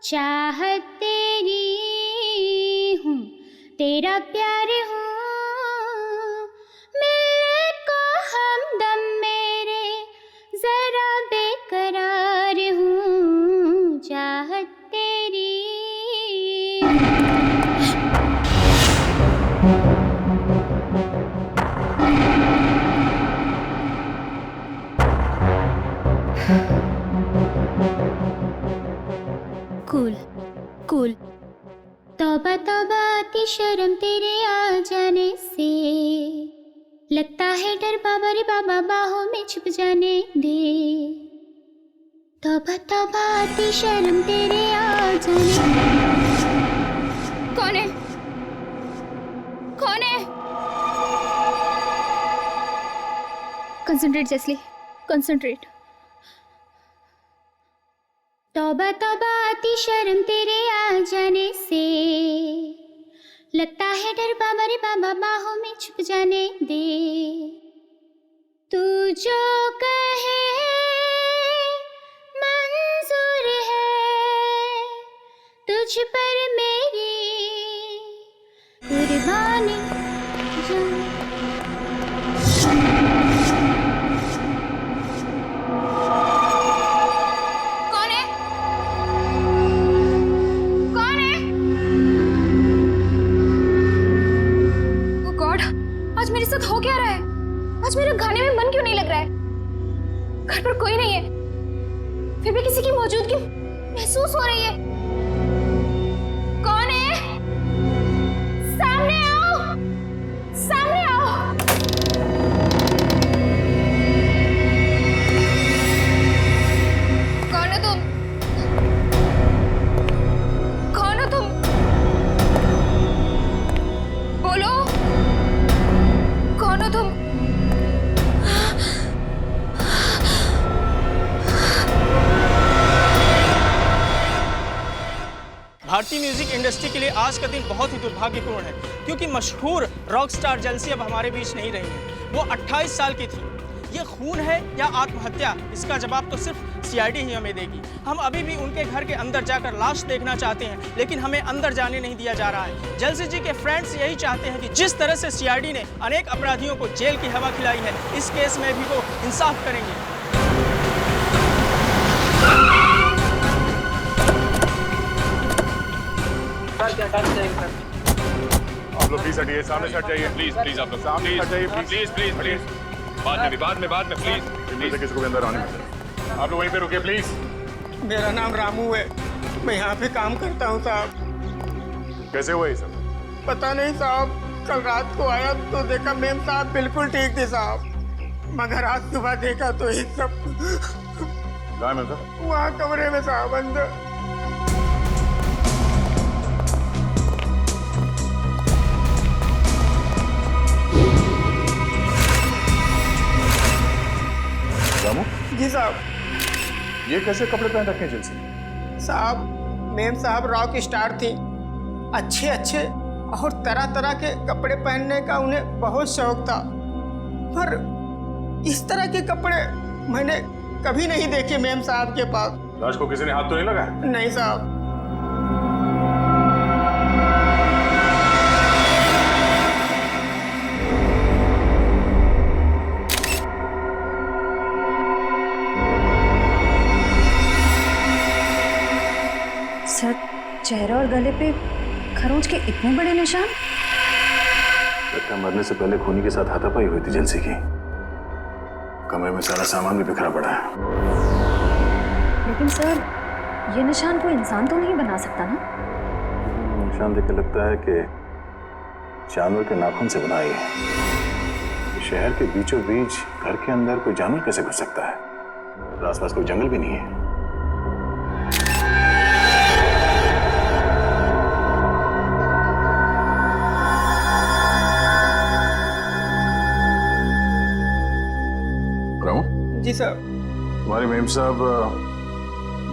चाहत तेरी हूँ, तेरा प्यार हूँ, मिलने को हमदम मेरे जरा बेकरार हूँ, चाहत तेरी। Cool cool. तौबा तौबा आती शर्म तेरे आ जाने से, लगता है डर बाबा रे बाबा बाहों में छुप जाने दे। तौबा तौबा आती शर्म तेरे आ जाने। कौन है? कौन है? Concentrate Jessly, concentrate. तौबा तौबा आती शर्म तेरे आ जाने से, लगता है डर बाबा रे बाबा बाहों में छुप जाने दे। तू जो कहे मंजूर है, तुझ पर मेरी कुर्बानी जान। आज मेरे साथ हो क्या रहा है? आज मेरा गाने में मन क्यों नहीं लग रहा है? घर पर कोई नहीं है, फिर भी किसी की मौजूदगी महसूस हो रही है। कौन है? सामने आओ, सामने आओ। कौन हो तुम? कौन हो तुम? बोलो, कौन हो तुम? भारतीय म्यूजिक इंडस्ट्री के लिए आज का दिन बहुत ही दुर्भाग्यपूर्ण है, क्योंकि मशहूर रॉक स्टार जेल्सी अब हमारे बीच नहीं रही है। वो 28 साल की थी। ये खून है या आत्महत्या, इसका जवाब तो सिर्फ सीआईडी ही हमें देगी। हम अभी भी उनके घर के अंदर जाकर लाश देखना चाहते हैं, लेकिन हमें अंदर जाने नहीं दिया जा रहा है। जेल्सी जी के फ्रेंड्स यही चाहते हैं कि जिस तरह से सीआईडी ने अनेक अपराधियों को जेल की हवा खिलाई है, इस केस में भी वो इंसाफ करेंगे। आप लोग प्लीज हटिए, सामने से हट जाइए। प्लीज प्लीज आप लोग सामने हट जाइए प्लीज प्लीज प्लीज। बाद में प्लीज प्लीज किसी को भी अंदर आने मत। आप लोग वहीं पे रुकिए प्लीज। मेरा नाम रामू है, मैं यहाँ पे काम करता हूँ साहब। कैसे हुआ ये सब? पता नहीं साहब, कल रात को आया तो देखा मेम साहब बिल्कुल ठीक थे साहब, मगर आज सुबह देखा तो ये सब। कहाँ है मेम साहब? वहाँ कमरे में साहब अंदर। रामू? जी साहब। ये कैसे कपड़े पहन रखे हैं जेल्सी? साहब, मेम साहब रॉक स्टार थी, अच्छे अच्छे और तरह तरह के कपड़े पहनने का उन्हें बहुत शौक था, पर इस तरह के कपड़े मैंने कभी नहीं देखे मेम साहब के पास। लाश को किसी ने हाथ तो नहीं लगाया? नहीं साहब। सर, चेहरा और गले पे खरोंच के इतने बड़े निशान। लगता है मरने से पहले खूनी के साथ हाथापाई हुई थी जेल्सी की। कमरे में सारा सामान भी बिखरा पड़ा है। लेकिन सर, ये निशान कोई इंसान तो नहीं बना सकता ना? निशान देख के लगता है कि जानवर के नाखून से बना है। शहर के बीचों बीच घर के अंदर कोई जानवर कैसे घुस सकता है? आसपास कोई जंगल भी नहीं है। जी सर। तुम्हारी मेम साहब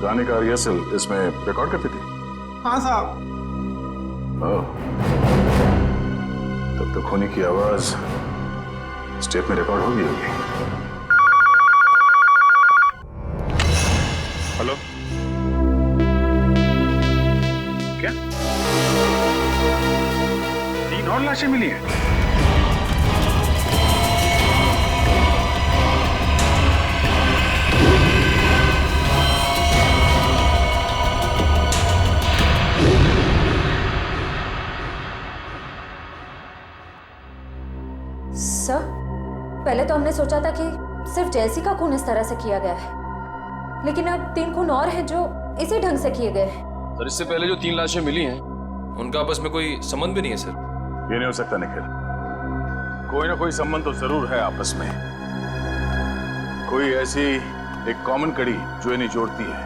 गाने का रिहर्सल इसमें रिकॉर्ड करती थी? हाँ साहब। तब तो खूनी की आवाज स्टेप में रिकॉर्ड होगी। हेलो और लाशें मिली हैं। सर, पहले तो हमने सोचा था कि सिर्फ जैसी का खून इस तरह से किया गया है, लेकिन अब 3 खून और हैं जो इसी ढंग से किए गए हैं। सर, इससे पहले जो 3 लाशें मिली हैं उनका आपस में कोई संबंध भी नहीं है सर। ये नहीं हो सकता निखिल, कोई ना कोई संबंध तो जरूर है आपस में। कोई ऐसी एक कॉमन कड़ी जो इन्हें जोड़ती है,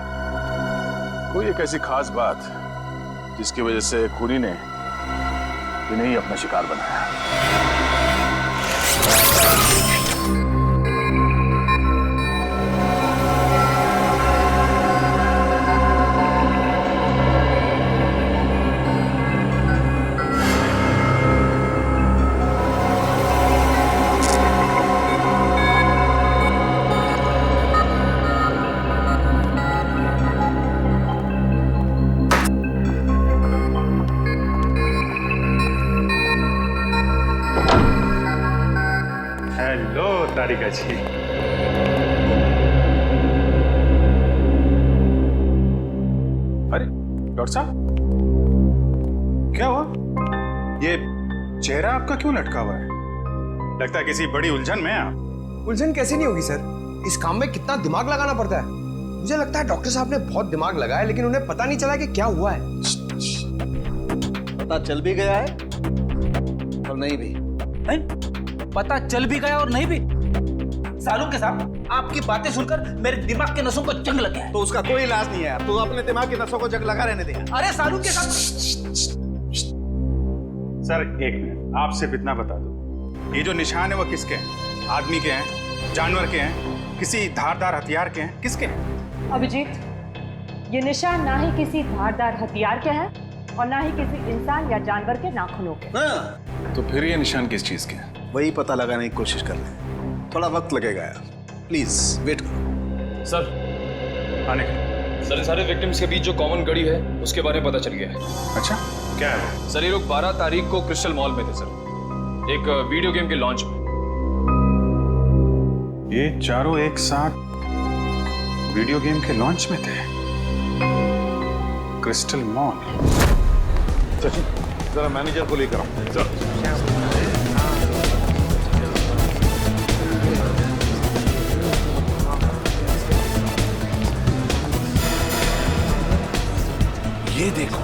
कोई एक ऐसी खास बात जिसकी वजह से खूनी ने इन्हें ही अपना शिकार बनाया। हेलो तारिका जी। अरे डॉक्टर साहब, क्या हुआ? ये चेहरा आपका क्यों लटका हुआ है? लगता है किसी बड़ी उलझन में आप। उलझन कैसे नहीं होगी सर? इस काम में कितना दिमाग लगाना पड़ता है। मुझे लगता है डॉक्टर साहब ने बहुत दिमाग लगाया, लेकिन उन्हें पता नहीं चला कि क्या हुआ है। पता चल भी गया है और नहीं भी नहीं? पता चल भी गया और नहीं भी। सालू के साहब, आपकी बातें सुनकर मेरे दिमाग के नसों को जंग लग गया है। तो उसका कोई इलाज नहीं है। तो अपने दिमाग की नसों को जंग लगा रहने दे। अरे सालू के साहब, सर एक मिनट, आप सिर्फ इतना बता दो, ये जो निशान है वो किसके हैं? आदमी के हैं, जानवर के हैं, किसी धारदार हथियार के हैं, किसके हैं? अभिजीत, ये निशान ना ही किसी धारदार हथियार के हैं और ना ही किसी इंसान या जानवर के नाखूनों के। तो फिर ये निशान किस चीज के हैं? वही पता लगाने की कोशिश कर रहे हैं। थोड़ा वक्त लगेगा यार, प्लीज वेट करो। सर, आने के। सर, सारे विक्टिम्स के बीच जो कॉमन कड़ी है उसके बारे में पता चल गया है। अच्छा, क्या है? सर, ये लोग 12 तारीख को क्रिस्टल मॉल में थे सर, एक वीडियो गेम के लॉन्च में। ये चारों एक साथ वीडियो गेम के लॉन्च में थे, क्रिस्टल मॉल। सचिन, जरा मैनेजर को लेकर आओ। ये देखो,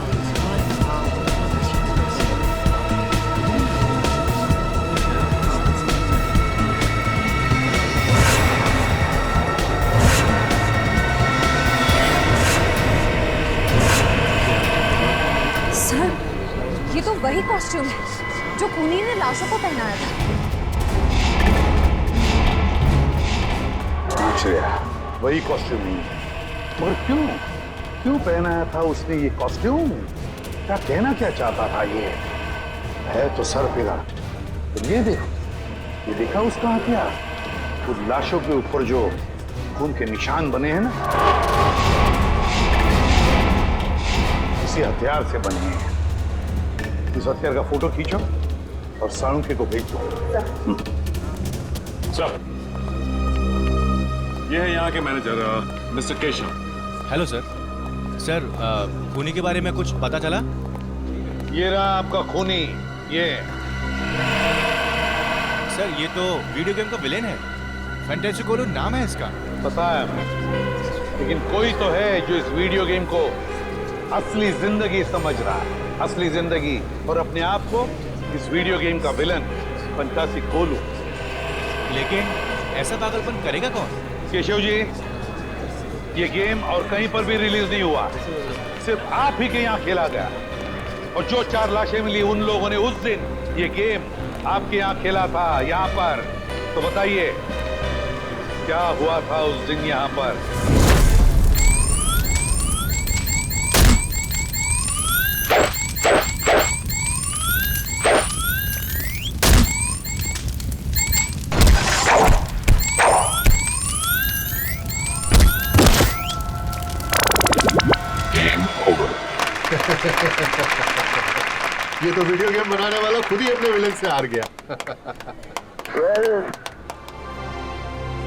सर, ये तो वही कॉस्ट्यूम है जो खूनी ने लाशों को पहनाया था। पूछ लिया, वही कॉस्ट्यूम नहीं है। मगर क्यों क्यों पहनाया था उसने ये कॉस्ट्यूम? क्या कहना क्या चाहता था? ये है तो सर फिरा। तो ये देखो, ये देखा उसका हथियार? उस लाशों के ऊपर जो खून के निशान बने हैं ना, इसी हथियार से बने हैं। इस हथियार का फोटो खींचो और साळुंखे को भेज दो। सर, ये है यहाँ के manager mister Keshav. Hello sir. Sir, खूनी के बारे में कुछ पता चला? ये रहा आपका खूनी। ये सर, ये तो वीडियो गेम का विलेन है। फैंटास्टिकोलो नाम है इसका। पता है हमें, लेकिन कोई तो है जो इस वीडियो गेम को असली जिंदगी समझ रहा है। असली जिंदगी, और अपने आप को इस वीडियो गेम का विलन फैंटास्टिकोलो। लेकिन ऐसा पागलपन करेगा कौन? केशव जी, ये गेम और कहीं पर भी रिलीज नहीं हुआ, सिर्फ आप ही के यहाँ खेला गया। और जो 4 लाशें मिली, उन लोगों ने उस दिन ये गेम आपके यहाँ खेला था, यहाँ पर। तो बताइए, क्या हुआ था उस दिन यहाँ पर? Game over. ये तो वीडियो गेम बनाने वाला खुद ही अपने विलन से हार गया।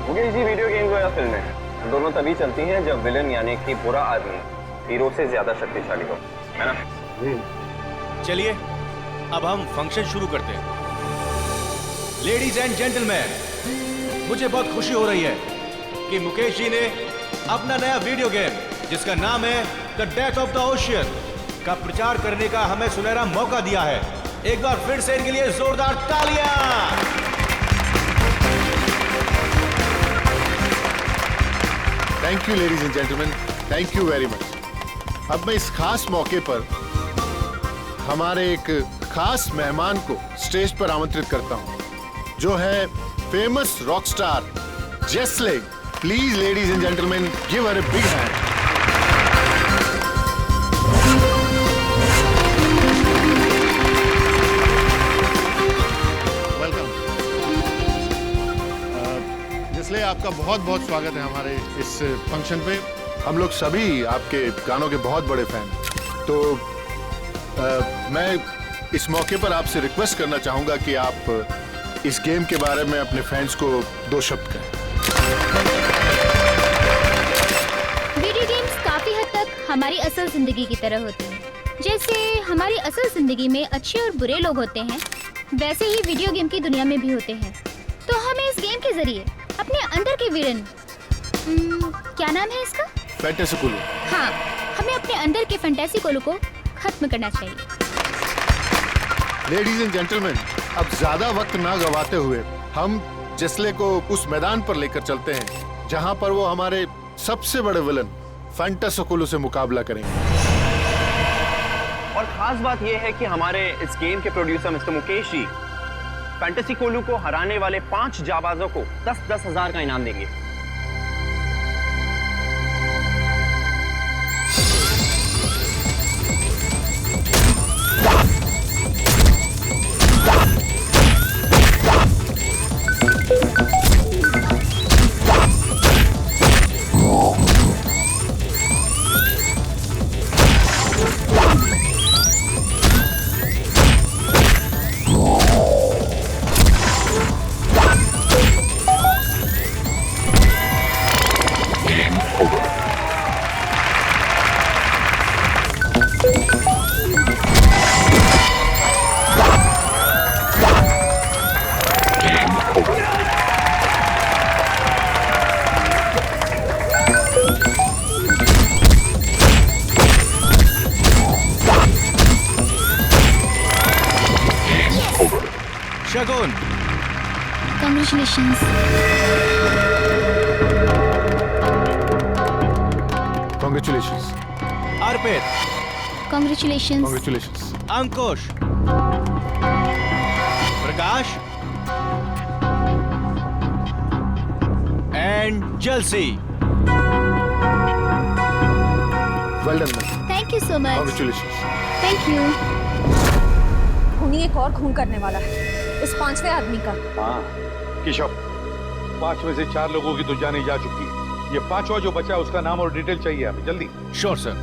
मुकेश जी, वीडियो गेम या फिल्में दोनों तभी चलती हैं जब विलन यानी कि बुरा आदमी हीरो से ज्यादा शक्तिशाली हो, है ना? चलिए अब हम फंक्शन शुरू करते हैं। लेडीज एंड जेंटलमैन, मुझे बहुत खुशी हो रही है कि मुकेश जी ने अपना नया वीडियो गेम जिसका नाम है the death of the ocean का प्रचार करने का हमें सुनहरा मौका दिया है। एक बार फिर से इनके लिए जोरदार तालियां। Thank you ladies and gentleman, thank you very much. अब मैं इस खास मौके पर हमारे एक खास मेहमान को स्टेज पर आमंत्रित करता हूं, जो है famous rock star Jessly. Please ladies and gentleman, give her a big hand. Welcome Jessly, आपका बहुत बहुत स्वागत है हमारे इस फंक्शन पे। हम लोग सभी आपके गानों के बहुत बड़े फैन। तो मैं इस मौके पर आपसे रिक्वेस्ट करना चाहूंगा कि आप इस गेम के बारे में अपने फैंस को 2 शब्द कहें। वीडियो गेम्स काफी हद तक हमारी असल जिंदगी की तरह होती हैं। जैसे हमारी असल जिंदगी में अच्छे और बुरे लोग होते हैं, वैसे ही वीडियो गेम की दुनिया में भी होते हैं। तो हमें इस गेम के जरिए अपने अंदर के विलन, क्या नाम है इसका? फैंटेसी कोलू। हाँ, हमें अपने अंदर के फैंटेसी कोलू को खत्म करना चाहिए। लेडीज एंड जेंटलमैन, अब ज्यादा वक्त ना गवाते हुए हम जेस्ले को उस मैदान पर लेकर चलते हैं जहां पर वो हमारे सबसे बड़े विलन फैंटेसी कोलू से मुकाबला करेंगे। और खास बात यह है कि हमारे इस गेम के producer mister Mukesh ji fantasy कोलू को हराने वाले 5 जाबाजों को 10-10 हजार का इनाम देंगे। शगुन, Congratulations. Congratulations. Arpit, Congratulations. Congratulations. Ankush, Prakash and जलसी। Well done, man. Thank you so much. Congratulations. Thank you. खूनी एक और खून करने वाला है, इस 5वें आदमी का। हाँ, केशव, 5 में से 4 लोगों की तो जाने जा चुकी है। ये 5वां जो बचा है उसका नाम और डिटेल चाहिए हमें, जल्दी। Sure sir.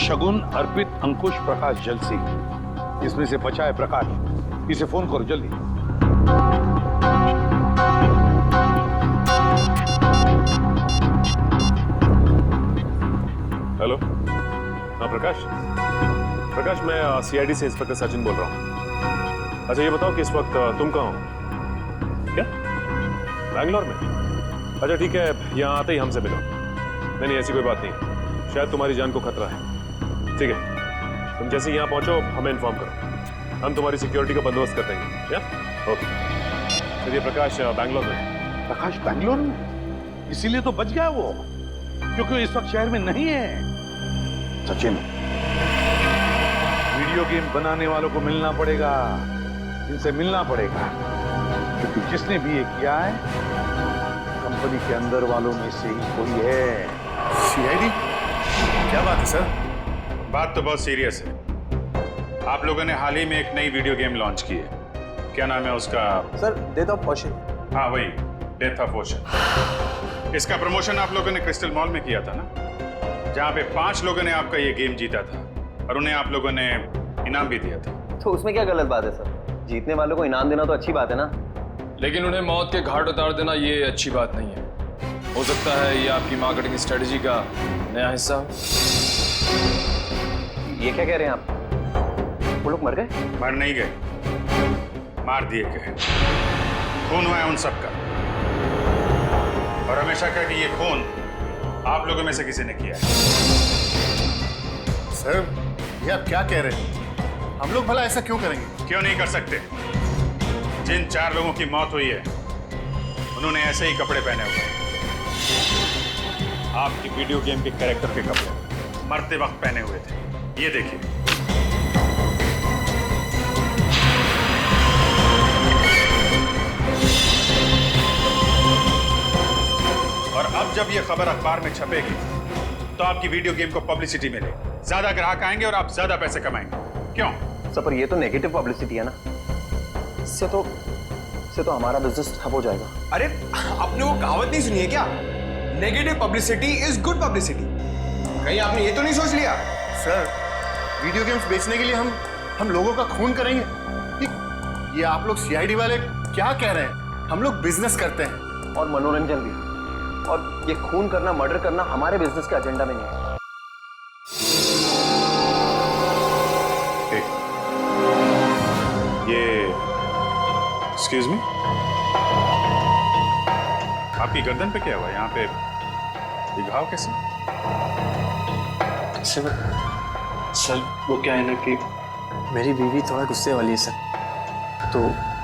शगुन, अर्पित, अंकुश, प्रकाश, जलसी। इसमें से बचा है प्रकाश। इसे फोन करो जल्दी। हेलो, हाँ प्रकाश। प्रकाश, मैं सीआईडी से इंस्पेक्टर सचिन बोल रहा हूँ। अच्छा ये बताओ कि इस वक्त तुम कहाँ हो? क्या बैंगलोर में? अच्छा ठीक है, यहाँ आते ही हमसे मिलो। नहीं ऐसी कोई बात नहीं, शायद तुम्हारी जान को खतरा है। ठीक है, तुम जैसे यहाँ पहुँचो हमें इन्फॉर्म करो, हम तुम्हारी सिक्योरिटी का बंदोबस्त कर देंगे। या ओके। चलिए प्रकाश बैंगलोर में। प्रकाश बैंगलोर में? इसीलिए तो बच गया वो, क्योंकि इस वक्त शहर में नहीं है। सचिन, वीडियो गेम बनाने वालों को मिलना पड़ेगा, इनसे मिलना पड़ेगा, क्योंकि जिसने भी ये किया है कंपनी के अंदर वालों में से ही कोई है। सीआईडी? क्या बात है सर? बात तो बहुत सीरियस है। आप लोगों ने हाल ही में एक नई वीडियो गेम लॉन्च की है, क्या नाम है उसका? Sir, death of ocean. हाँ वही, डेथ ऑफ ओशन। इसका प्रमोशन आप लोगों ने क्रिस्टल मॉल में किया था ना? जहाँ पे 5 लोगों ने आपका ये गेम जीता था और उन्हें आप लोगों ने इनाम भी दिया था। तो उसमें क्या गलत बात है सर? जीतने वालों को इनाम देना तो अच्छी बात है ना। लेकिन उन्हें मौत के घाट उतार देना ये अच्छी बात नहीं है। हो सकता है ये आपकी मार्केटिंग स्ट्रेटजी का नया हिस्सा हो। ये क्या कह रहे हैं आप? वो लोग मर गए? मर नहीं गए, मार दिए गए। खून हुआ है उन सबका, और हमेशा कहा कि ये खून आप लोगों में से किसी ने किया है। सर, ये आप क्या कह रहे हैं? हम लोग भला ऐसा क्यों करेंगे? क्यों नहीं कर सकते? जिन 4 लोगों की मौत हुई है उन्होंने ऐसे ही कपड़े पहने हुए हैं, आपकी वीडियो गेम के कैरेक्टर के कपड़े मरते वक्त पहने हुए थे। ये देखिए। और अब जब ये खबर अखबार में छपेगी तो आपकी वीडियो गेम को पब्लिसिटी मिलेगी, ज्यादा ग्राहक आएंगे और आप ज्यादा पैसे कमाएंगे। क्यों सर? पर ये तो नेगेटिव पब्लिसिटी है ना, इससे तो हमारा बिजनेस ठप हो जाएगा। अरे आपने वो कहावत नहीं सुनी है क्या? Negative publicity is good publicity. कहीं आपने ये तो नहीं सोच लिया? सर, वीडियो गेम्स बेचने के लिए हम लोगों का खून करेंगे? ये आप लोग सीआईडी वाले क्या कह रहे हैं? हम लोग बिजनेस करते हैं और मनोरंजन भी, और ये खून करना, मर्डर करना हमारे बिजनेस के एजेंडा में नहीं है। ये एक्सक्यूज मी, आपकी गर्दन पे क्या हुआ? यहाँ पे ये घाव कैसे? सर वो क्या है ना कि मेरी बीवी थोड़ा गुस्से वाली है सर, तो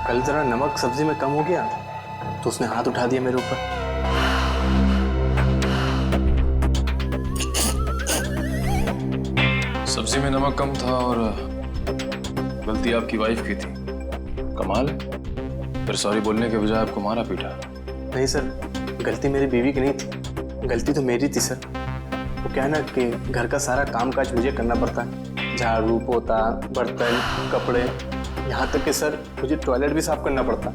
कल जरा नमक सब्जी में कम हो गया तो उसने हाथ उठा दिया मेरे ऊपर। सब्जी में नमक कम था और गलती आपकी वाइफ की थी। कमाल है। फिर सॉरी बोलने के बजाय आपको मारा पीटा। नहीं सर, गलती मेरी बीवी की नहीं थी, गलती तो मेरी थी सर। वो क्या है ना कि घर का सारा कामकाज मुझे करना पड़ता है, झाड़ू, पोता, बर्तन, कपड़े, यहाँ तक कि सर मुझे टॉयलेट भी साफ करना पड़ता।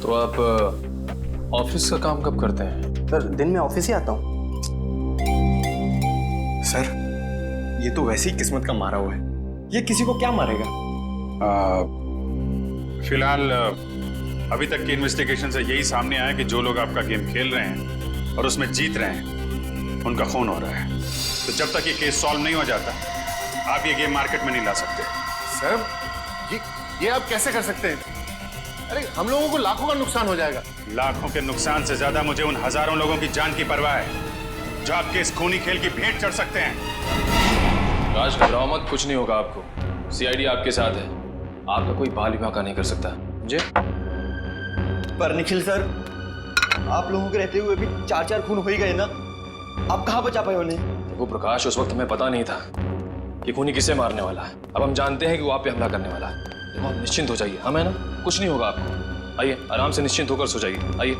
तो आप ऑफिस का काम कब करते हैं? सर दिन में ऑफिस ही आता हूँ। सर ये तो वैसे ही किस्मत का मारा हुआ है, ये किसी को क्या मारेगा? फिलहाल अभी तक की इन्वेस्टिगेशन से यही सामने आया कि जो लोग आपका गेम खेल रहे हैं और उसमें जीत रहे हैं उनका खून हो रहा है। तो जब तक ये केस सॉल्व नहीं हो जाता आप ये गेम मार्केट में नहीं ला सकते। सर, ये आप कैसे कर सकते हैं? अरे हम लोगों को लाखों का नुकसान हो जाएगा। लाखों के नुकसान से ज्यादा मुझे उन हजारों लोगों की जान की परवाह है जो आपके इस खूनी खेल की भेंट चढ़ सकते हैं। राज घबराओ मत, कुछ नहीं होगा आपको। सीआईडी आपके साथ है, आपका कोई बाल बांका नहीं कर सकता मुझे। पर निखिल सर, आप लोगों के रहते हुए भी 4 खून हो ही गए ना, आप कहाँ बचा पाए उन्हें? वो प्रकाश, उस वक्त हमें पता नहीं था कि खूनी किसे मारने वाला है। अब हम जानते हैं कि वो आप पे हमला करने वाला है। देखो आप निश्चिंत हो जाइए, हमें ना कुछ नहीं होगा आपको। आइए आराम से निश्चिंत होकर सो जाइए। आइए।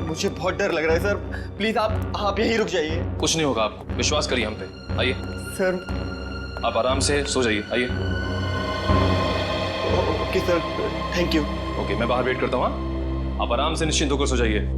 मुझे बहुत डर लग रहा है सर, प्लीज आप यहीं रुक जाइए। कुछ नहीं होगा आपको, विश्वास करिए हम पे। आइए सर, आप आराम से सो जाइए। आइए। Okay sir, thank you. Okay, मैं बाहर वेट करता हूँ। आप आराम से निश्चिंत होकर सो जाइए।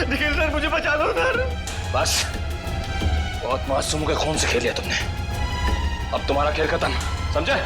निखिल सर मुझे बचा लो सर। बस बहुत मासूम के खून से खेल लिया तुमने, अब तुम्हारा खेल खत्म, समझे?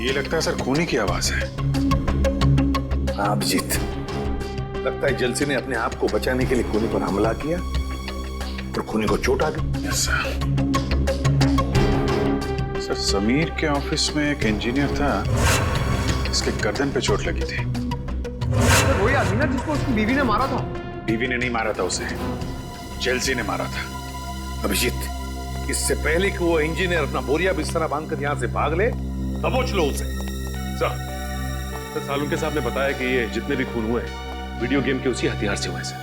ये लगता है सर खूनी की आवाज है। हाँ अभिजीत, लगता है जलसी ने अपने आप को बचाने के लिए खूनी पर हमला किया और खूनी को चोट आ गई। सर समीर के ऑफिस में एक इंजीनियर था, इसके गर्दन पे चोट लगी थी। सर वही आदमी ना जिसको उसकी बीवी ने मारा था। बीवी ने नहीं मारा था उसे, जेलसी ने मारा था। अभिजीत, इससे पहले कि वो इंजीनियर अपना बोरिया बिस्तरा बांधकर यहाँ से भाग ले, दबोच लो उसे। सर सालुंके साहब ने बताया कि ये जितने भी खून हुए वीडियो गेम के उसी हथियार से हुए सर।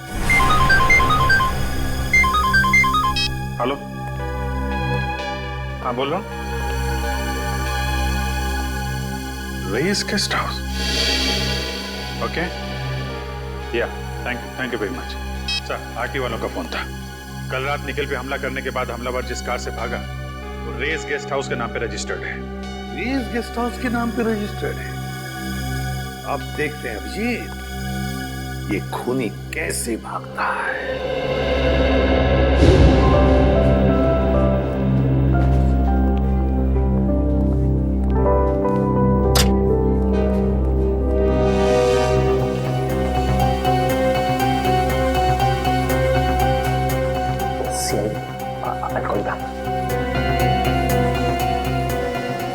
हेलो, हाँ बोल रहा हूँ। रईस गेस्ट हाउस, ओके, या thank you very much. Sir RT वालों का फोन था। कल रात निखिल पे हमला करने के बाद हमलावर जिस कार से भागा वो रेस गेस्ट हाउस के नाम पे रजिस्टर्ड है। रेस गेस्ट हाउस के नाम पे रजिस्टर्ड है। अब देखते हैं अभिजीत ये खूनी कैसे भागता है।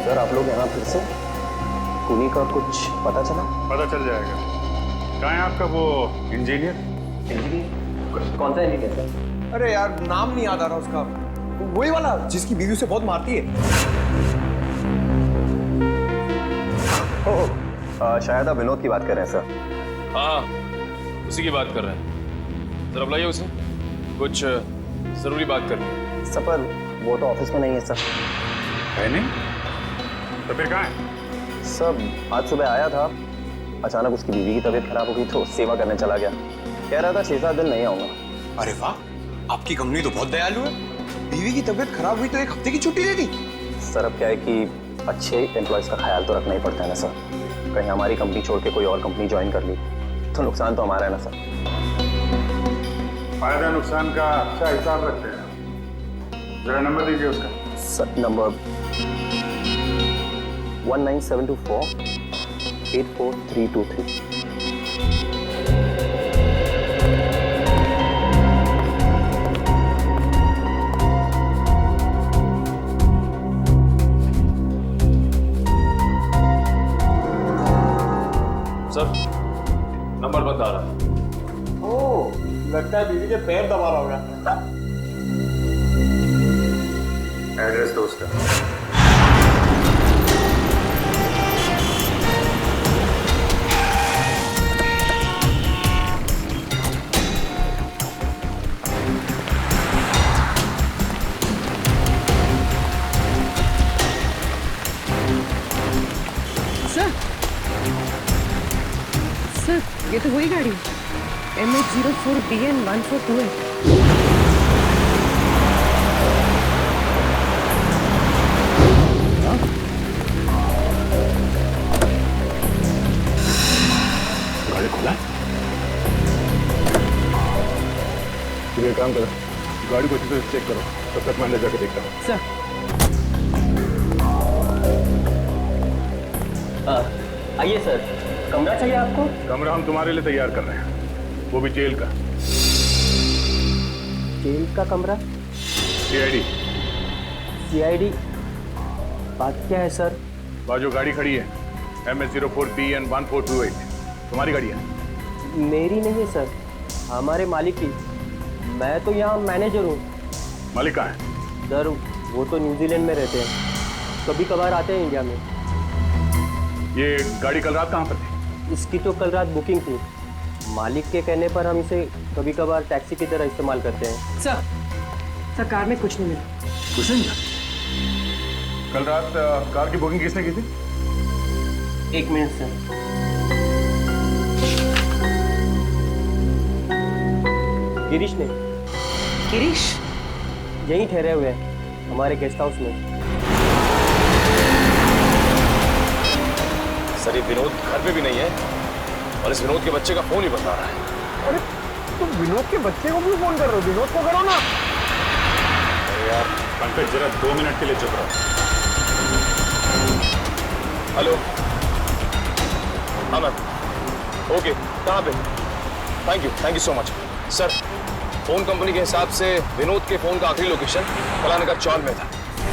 सर आप लोग यहाँ फिर से खूनी का कुछ पता चला? पता चल जाएगा। कहाँ है आपका वो इंजीनियर? कौन सा इंजीनियर सर? अरे यार नाम नहीं याद आ रहा उसका, वही वाला जिसकी बीवी उसे बहुत मारती है। शायद आप विनोद की बात कर रहे हैं सर। हाँ उसी की बात कर रहे हैं। जरा बुलाइए उसे, कुछ जरूरी बात करनी है। सर पर वो तो ऑफिस में नहीं है सर। है नहीं? तो फिर कहाँ है? सब आज सुबह आया था, अचानक उसकी बीवी की तबीयत खराब हो गई तो सेवा करने चला गया। कह रहा था 6-7 दिन नहीं आऊंगा। अरे वाह, आपकी कंपनी तो बहुत दयालु है। बीवी की तबीयत खराब हुई तो 1 हफ्ते की छुट्टी दे दी। सर अब क्या है कि अच्छे एम्प्लॉयज का ख्याल तो रखना ही पड़ता है ना सर। कहीं हमारी कंपनी छोड़ के कोई और कंपनी ज्वाइन कर ली तो नुकसान तो हमारा है ना सर। फायदा नुकसान का अच्छा हिसाब रखते हैं। जरा नंबर दीजिए उसका। Sir number 19724 84323। सर नंबर बता रहा है। ओह, लगता है बीवी के पैर दबा रहा होगा। एड्रेस दो उसका। सर, ये तो वही गाड़ी MH04BN142 है। गाड़ी खोला? तुम एक काम करो, गाड़ी को अच्छे से चेक करो, तब तक मैं अंदर जाके देखता हूँ। सर। आइए सर, कमरा चाहिए आपको? कमरा हम तुम्हारे लिए तैयार कर रहे हैं, वो भी जेल का। जेल का कमरा? CID। CID? बात क्या है सर? बाजू गाड़ी खड़ी है, MH04BN1428, तुम्हारी गाड़ी है? मेरी नहीं है सर, हमारे मालिक की। मैं तो यहाँ मैनेजर हूँ। मालिक कहाँ है? सर वो तो न्यूजीलैंड में रहते हैं, कभी कभार आते हैं इंडिया में। ये गाड़ी कल रात कहाँ पर थी? इसकी तो कल रात बुकिंग थी, मालिक के कहने पर हम इसे कभी कभार टैक्सी की तरह इस्तेमाल करते हैं। सर कार में कुछ नहीं मिला। कुछ नहीं मिला? कल रात कार की बुकिंग किसने की थी? 1 मिनट सर। गिरीश ने। गिरीश? यहीं ठहरे हुए हैं हमारे गेस्ट हाउस में। सर ये विनोद घर पे भी नहीं है और इस विनोद के बच्चे का फोन ही बता रहा है। अरे तुम विनोद के बच्चे को क्यों फोन कर रहे हो? विनोद को करो ना। अरे यार पंकज, जरा 2 मिनट के लिए चुप रहो। हेलो, हाँ मैम, ओके, कहाँ पे? Thank you so much. Sir phone company के हिसाब से विनोद के फोन का आखिरी लोकेशन कलाने का चौल में था।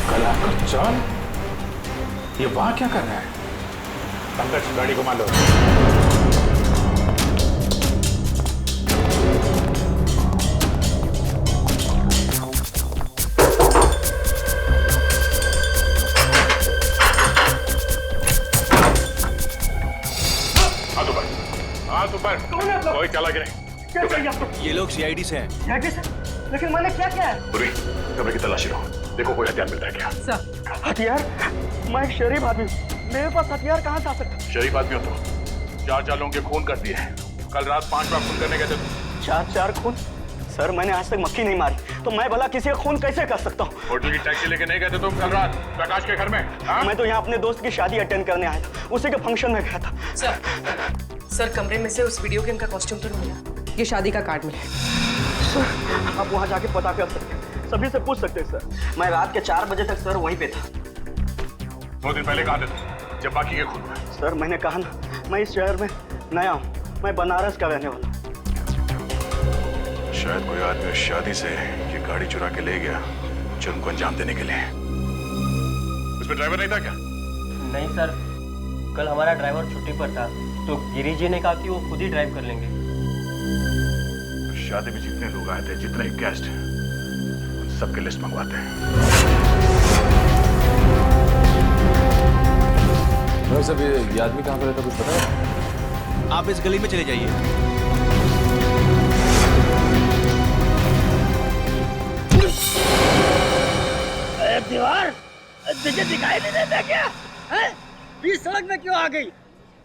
कला का चौल? ये वहां क्या कर रहा है? पंकज, गाड़ी को मान लो। हाथ ऊपर। कोई चला के नहीं। क्या चाहिए आपको? ये लोग CID से हैं। लेकिन मैंने क्या किया है? पूरी कमरे की तलाशी लो, देखो कोई हथियार मिलता है क्या? सर। हथियार? मैं एक शरीफ आदमी, मेरे पास हथियार कहाँ था सकता? शरीफ आदमी हो तो 4 लोगों के खून कर दिए हैं। कल रात 5 बार खून करने गए थे तुम। 4 खून? सर मैंने आज तक मक्खी नहीं मारी, तो मैं भला किसी का खून कैसे कर सकता हूँ? होटल की टैक्सी लेके नहीं गए थे तुम कल रात प्रकाश के घर में? मैं तो यहाँ अपने दोस्त की शादी अटेंड करने आया था, उसी के फंक्शन में गया था। सर कमरे में से उस वीडियो गेम का कॉस्ट्यूम तो नहीं मिला, ये शादी का कार्ड मिला। आप वहाँ जाके पता कर सकते हैं, सभी से पूछ सकते हैं सर। मैं रात के 4 बजे तक सर वहीं पे था। 2 दिन पहले कहाँ थे तुम, जब बाकी के खून हुए? सर मैंने कहा ना, मैं इस शहर में नया हूँ, मैं बनारस का रहने वाला हूँ। शायद कोई आदमी शादी से ये गाड़ी चुरा के ले गया जुर्म को अंजाम देने के लिए। उसमें ड्राइवर नहीं था क्या? नहीं सर, कल हमारा ड्राइवर छुट्टी पर था, तो गिरीश जी ने कहा कि वो खुद ही ड्राइव कर लेंगे। तो शादी में जितने लोग आए थे, जितने गेस्ट, उन सबके लिस्ट मंगवाते हैं। भाई साहब ये आदमी कहाँ पर रहता कुछ पता है? आप इस गली में चले जाइए। दीवार तुझे दिखाई नहीं देता क्या? हैं? बीच सड़क में क्यों आ गई?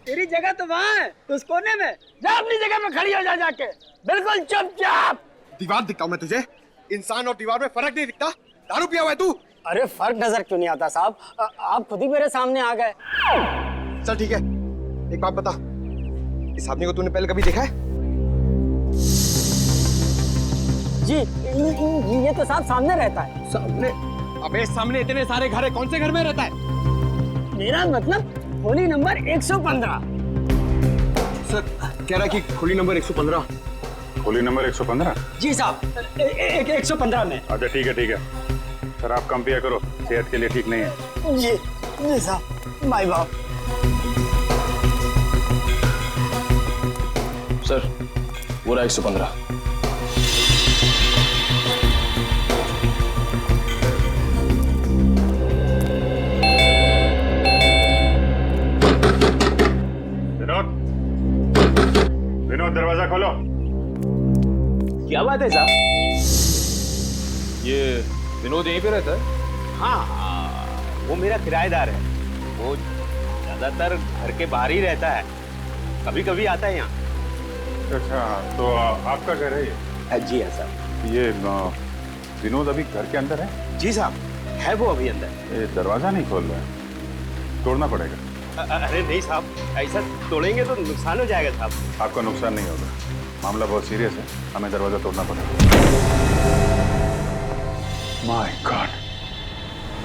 तेरी जगह तो वहाँ है, उस कोने में। जा अपनी जगह में खड़ी हो जा जाके, बिल्कुल चुपचाप। दीवार दिखाऊं मैं तुझे? इंसान और दीवार में फर्क नहीं दिखता? दारू पिया हुआ है तू? अरे फर्क नजर क्यों नहीं आता साहब? आप खुद ही मेरे सामने आ गए। चल ठीक है, एक बात बता, इस आदमी को तूने पहले कभी देखा है? जी ये तो साहब सामने रहता है। सामने? अबे सामने इतने सारे घर है, कौन से घर में रहता है? मेरा मतलब खोली नंबर 115। सर कह रहा है कि खोली नंबर 115। खोली नंबर 115? जी साहब, 115 में। अच्छा ठीक है। सर आप कम पिया करो, सेहत के लिए ठीक नहीं है। जी साहब, बाय बाय। सर पूरा 115। विनोद, विनोद दरवाजा खोलो। क्या बात है साहब? ये विनोद यहीं पे रहता है? हाँ, वो मेरा किराएदार है। वो ज्यादातर घर के बाहर ही रहता है, कभी कभी आता है यहाँ। अच्छा, तो आपका घर है ये? जी हाँ साहब। ये विनोद अभी घर के अंदर है? जी साहब, है वो अभी अंदर। ये दरवाजा नहीं खोल रहा है, तोड़ना पड़ेगा। अरे नहीं साहब, ऐसा तोड़ेंगे तो नुकसान हो जाएगा साहब। आपका नुकसान नहीं होगा, मामला बहुत सीरियस है, हमें दरवाजा तोड़ना पड़ेगा। माय गॉड,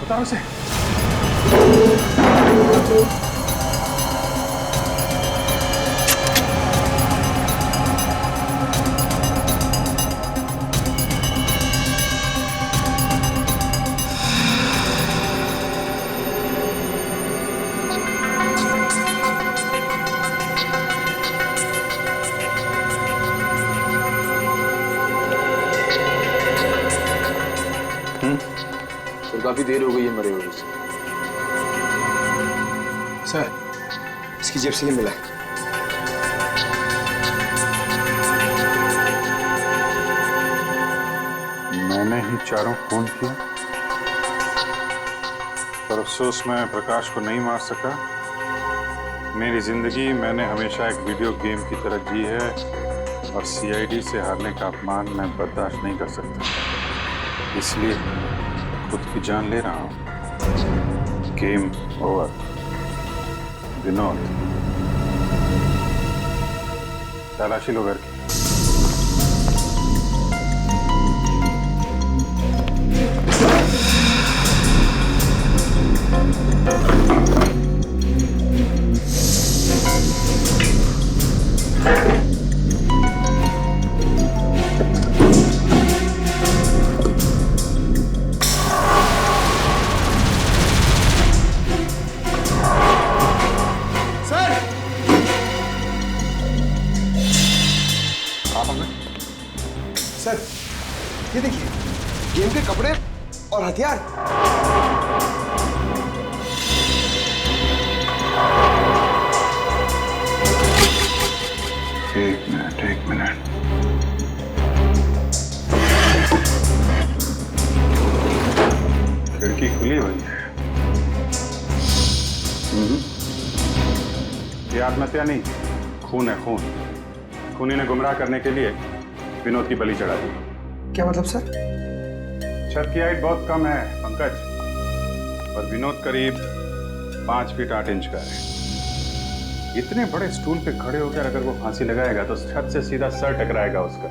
बताओ उसे। काफी देर हो गई है मरे हुए से। सर, इसकी जेब से ही मिला। मैंने ही चारों खून किया, पर अफसोस मैं प्रकाश को नहीं मार सका। मेरी जिंदगी मैंने हमेशा एक वीडियो गेम की तरह जी है, और सीआईडी से हारने का अपमान मैं बर्दाश्त नहीं कर सकता। इसलिए खुद की जान ले रहा हूं। Game over. विनोद, तलाशी लो घर की। सर, ये देखिए, गेम के कपड़े और हथियार। एक मिनट। खिड़की खुली हुई है। ये आत्महत्या नहीं, खून है, खून। खूनी ने गुमराह करने के लिए विनोद की बलि चढ़ा दी। क्या मतलब सर? छत की हाइट बहुत कम है पंकज, और विनोद करीब 5 फीट 8 इंच का है। इतने बड़े स्टूल पे खड़े होकर अगर वो फांसी लगाएगा तो छत से सीधा सर टकराएगा उसका।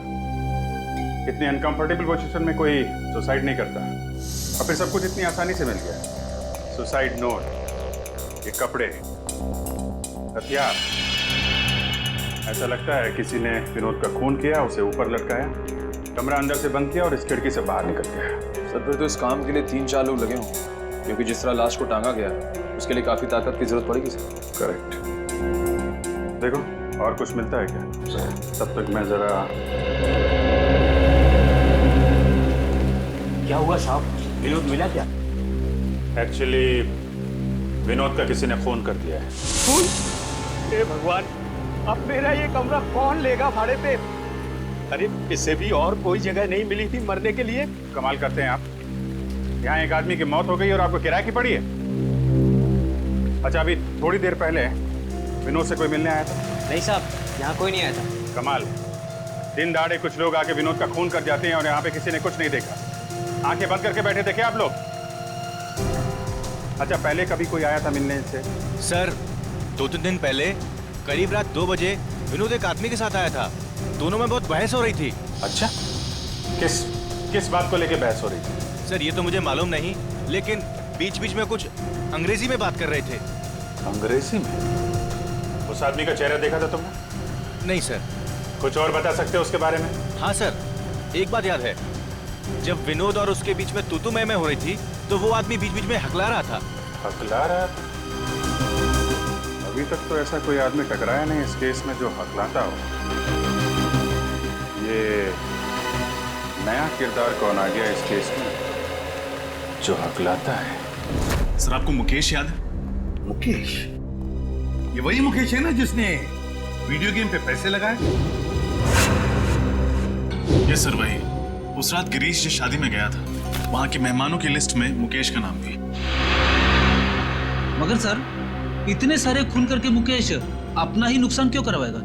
इतनी अनकंफर्टेबल पोजीशन में कोई सुसाइड नहीं करता, और फिर सब कुछ इतनी आसानी से मिल गया। सुसाइड नोट, ये कपड़े, हथियार। ऐसा लगता है किसी ने विनोद का खून किया, उसे ऊपर लटकाया, कमरा अंदर से बंद किया और इस खिड़की से बाहर निकल गया। सर, फिर तो इस काम के लिए 3-4 लोग लगे होंगे, क्योंकि जिस तरह लाश को टांगा गया उसके लिए काफी ताकत की जरूरत पड़ेगी सर। करेक्ट। देखो और कुछ मिलता है क्या? तब तक मैं जरा। क्या हुआ साहब, विनोद मिला क्या? एक्चुअली विनोद का किसी ने फोन कर दिया है। खून? हे भगवान, अब मेरा ये कमरा कौन लेगा भाड़े पे? अरे इससे भी और कोई जगह नहीं मिली थी मरने के लिए? कमाल करते हैं आप, यहाँ एक आदमी की मौत हो गई और आपको किराए की पड़ी है। अच्छा, अभी थोड़ी देर पहले विनोद से कोई मिलने आया था? नहीं साहब, यहाँ कोई नहीं आया था। कमाल, दिन दहाड़े कुछ लोग आके विनोद का खून कर जाते हैं और यहाँ पे किसी ने कुछ नहीं देखा। आंखें बंद करके बैठे थे क्या आप लोग? अच्छा, पहले कभी कोई आया था मिलने से? सर, 2-3 दिन पहले करीब रात 2 बजे विनोद एक आदमी के साथ आया था। दोनों में बहुत बहस हो रही थी। अच्छा, किस बात को लेके बहस हो रही थी? सर, ये तो मुझे मालूम नहीं, लेकिन बीच बीच में कुछ अंग्रेजी में बात कर रहे थे। अंग्रेजी में? उस आदमी का चेहरा देखा था तुमने? नहीं सर। कुछ और बता सकते हो उसके बारे में? हाँ सर, एक बात याद है, जब विनोद और उसके बीच में तू मैं हो रही थी तो वो आदमी बीच बीच में हकला रहा था। हकला रहा था? अभी तक तो ऐसा कोई आदमी टकराया नहीं इस केस में जो हकलाता हो। ये नया किरदार कौन आ गया इस केस में जो हकलाता है? सर आपको मुकेश याद है? मुकेश? ये वही मुकेश है ना जिसने वीडियो गेम पे पैसे लगाए? यस सर, वही। उस रात गिरीश जिस शादी में गया था, वहां के मेहमानों की लिस्ट में मुकेश का नाम भी। मगर सर, इतने सारे खून करके मुकेश अपना ही नुकसान क्यों करवाएगा?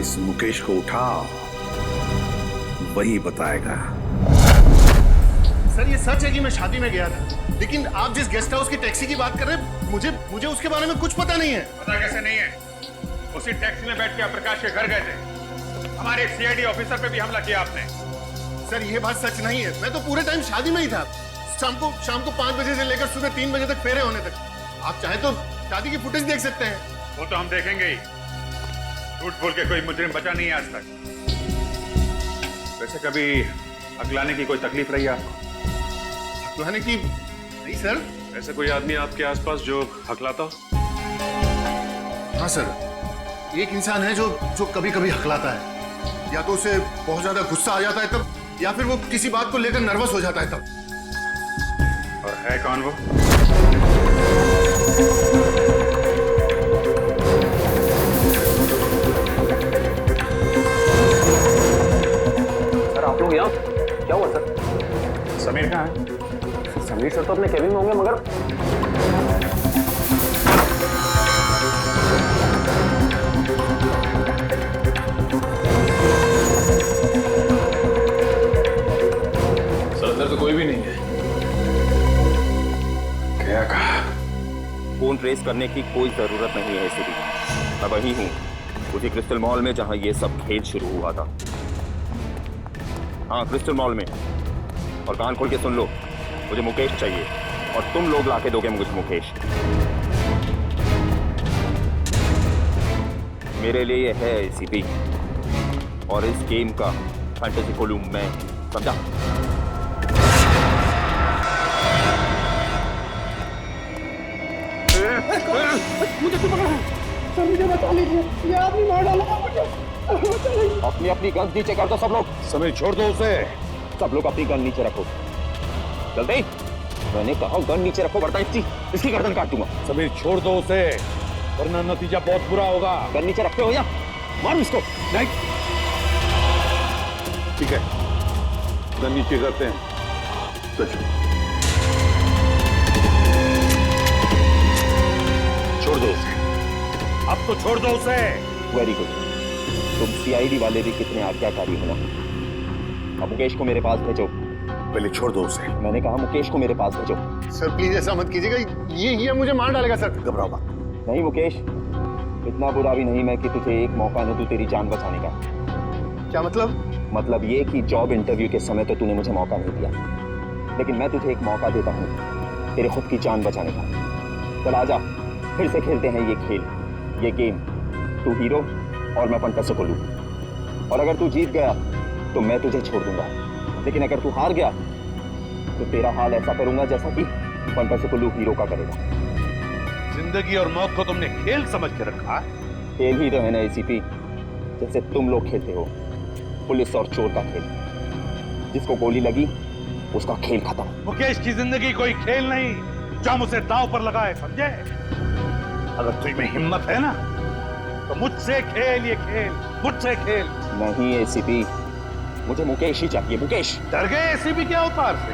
इस मुकेश को उठाओ, वही बताएगा। सर ये सच है कि मैं शादी में गया था, लेकिन आप जिस गेस्ट हाउस की टैक्सी की बात कर रहे हैं, मुझे उसके बारे में कुछ पता नहीं है। पता कैसे नहीं है? उसी टैक्सी में बैठ के आप प्रकाश के घर गए थे। हमारे एक सीआईडी ऑफिसर पे भी हमला किया आपने। सर ये बात सच नहीं है, मैं तो पूरे टाइम शादी में ही था। शाम को 5 बजे से लेकर सुबह 3 बजे तक फेरे होने तक। आप चाहे तो शादी की फुटेज देख सकते हैं। वो तो हम देखेंगे ही। झूठ बोल के कोई मुजरिम बचा नहीं है आज तक। वैसे कभी हकलाने की कोई तकलीफ रही है आपको? हकलाने की नहीं सर। ऐसा कोई आदमी आपके आसपास जो हकलाता हो? हाँ सर, एक इंसान है जो कभी कभी हकलाता है। या तो उसे बहुत ज्यादा गुस्सा आ जाता है तब, या फिर वो किसी बात को लेकर नर्वस हो जाता है तब। और है कौन वो? सर आप लोग यहाँ क्या हुआ सर? समीर कहाँ है? समीर सर तो अपने केबिन में होंगे, मगर सर अंदर तो कोई भी नहीं है। क्या कहा? फोन ट्रेस करने की कोई जरूरत नहीं है इसीलिए मैं वही हूँ, उसी क्रिस्टल मॉल में जहाँ ये सब खेल शुरू हुआ था। हाँ, क्रिस्टल मॉल में। और कान खोल के सुन लो, मुझे मुकेश चाहिए और तुम लोग लाके दोगे मुझे मुकेश। मेरे लिए ये है एसीपी, और इस गेम का फैंटेसी कोलूम मैं, समझा? मुझे क्यों पकड़ा है? सर मुझे बचा लीजिए, ये आदमी मार डालेगा मुझे। अपनी अपनी गन नीचे कर दो सब लोग। समीर छोड़ दो उसे। सब लोग अपनी गन नीचे रखो जल्दी। मैंने कहा गन नीचे रखो, वरना इसकी गर्दन काट दूंगा। समीर छोड़ दो उसे, वरना नतीजा बहुत बुरा होगा। गन नीचे रखते हो या मारो इसको? नहीं, ठीक है, गन नीचे करते हैं। छोड़ दो उसे, अब तो छोड़ दो उसे। वेरी गुड, तुम सीआईडी वाले भी कितने आज्ञाकारी हो ना। अब मुकेश को मेरे पास भेजो। पहले छोड़ दो उसे। मैंने कहा मुकेश को मेरे पास भेजो। सर प्लीज ऐसा मत कीजिएगा, ये मुझे मार डालेगा सर। घबराओ मत। नहीं मुकेश, इतना बुरा भी नहीं मैं कि तुझे एक मौका न दूं तेरी जान बचाने का। क्या मतलब? मतलब ये कि जॉब इंटरव्यू के समय तो तूने मुझे मौका नहीं दिया, लेकिन मैं तुझे एक मौका देता हूँ तेरे खुद की जान बचाने का। चल आजा, फिर से खेलते हैं ये खेल, ये गेम। तू हीरो और मैं फंटासी कोलू। और अगर तू जीत गया तो मैं तुझे छोड़ दूंगा, लेकिन अगर तू हार गया तो तेरा हाल ऐसा करूंगा जैसा कि फंटासी कोलू हीरो का करेगा। जिंदगी और मौत को तुमने खेल समझ के रखा है। खेल ही तो है ना एसीपी, जैसे तुम लोग खेलते हो, पुलिस और चोर का खेल। जिसको गोली लगी उसका खेल खत्म। मुकेश की जिंदगी कोई खेल नहीं जो हम उसे दांव पर लगाए, समझे? अगर तुझ में हिम्मत है ना तो मुझसे खेल ये खेल, मुझसे खेल। नहीं एसीपी, मुझे मुकेश ही चाहिए। मुकेश। डर गए एसीपी के अवतार से?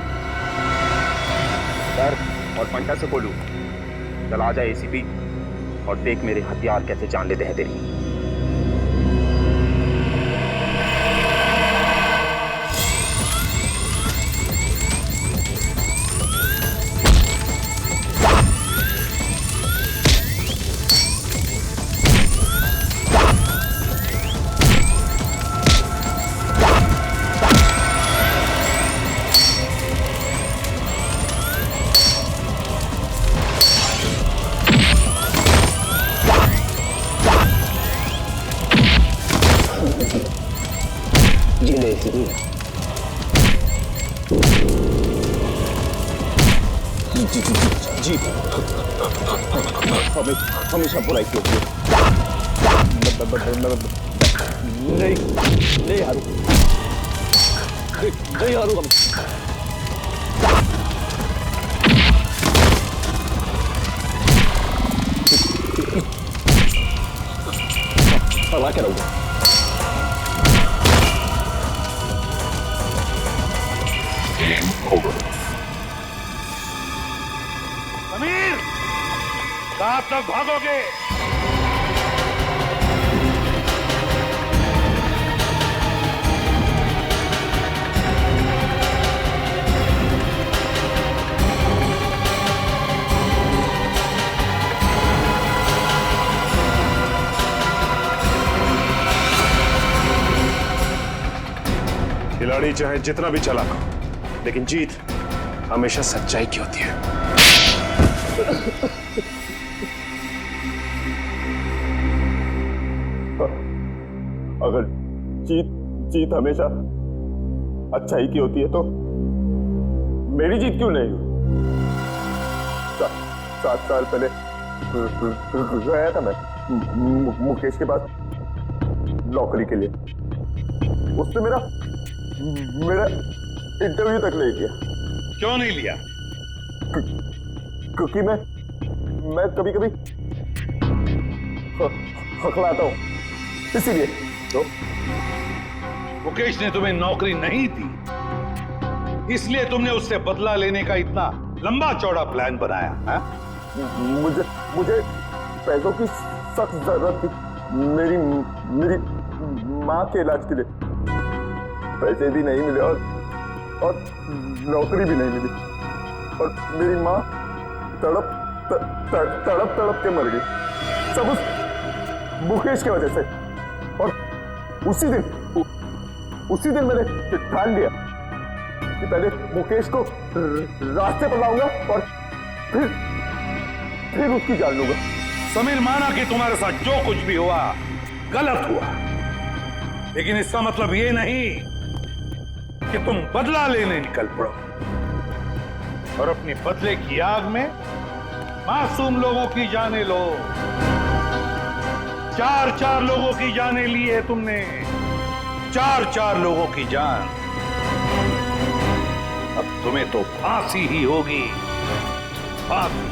डर और पंटा से बोलूं, चला जा एसीपी और देख मेरे हथियार कैसे जान लेते हैं तेरी। जी हमेशा बुराई की होती है। नहीं हारू, नहीं हारूंगा मैं। हरा के रहूंगा। समीर, कहां तक भागोगे? खिलाड़ी चाहे जितना भी चालाक हो, लेकिन जीत हमेशा सच्चाई की होती है। अगर जीत हमेशा अच्छाई की होती है तो मेरी जीत क्यों नहीं हुई? 7 साल पहले गया था मैं मुकेश के पास नौकरी के लिए। उसने मेरा इंटरव्यू तक नहीं किया। क्यों नहीं लिया? क्योंकि मैं कभी कभी हकलाता हूं, इसीलिए। तो मुकेश ने तुम्हें नौकरी नहीं दी, इसलिए तुमने उससे बदला लेने का इतना लंबा चौड़ा प्लान बनाया है? मुझे पैसों की सख्त जरूरत थी। मेरी माँ के इलाज के लिए पैसे भी नहीं मिले और नौकरी भी नहीं मिली, और मेरी माँ तड़प के मर गई, सब उस मुकेश की वजह से। और उसी दिन मैंने ठान लिया कि पहले मुकेश को रास्ते पर लाऊंगा और फिर उसकी जान लूंगा। समीर, माना कि तुम्हारे साथ जो कुछ भी हुआ गलत हुआ, लेकिन इसका मतलब ये नहीं कि तुम बदला लेने निकल पड़ो और अपने बदले की आग में मासूम लोगों की जानें लो। 4 लोगों की जानें ली है तुमने, 4 लोगों की जान। अब तुम्हें तो फांसी ही होगी, फांसी।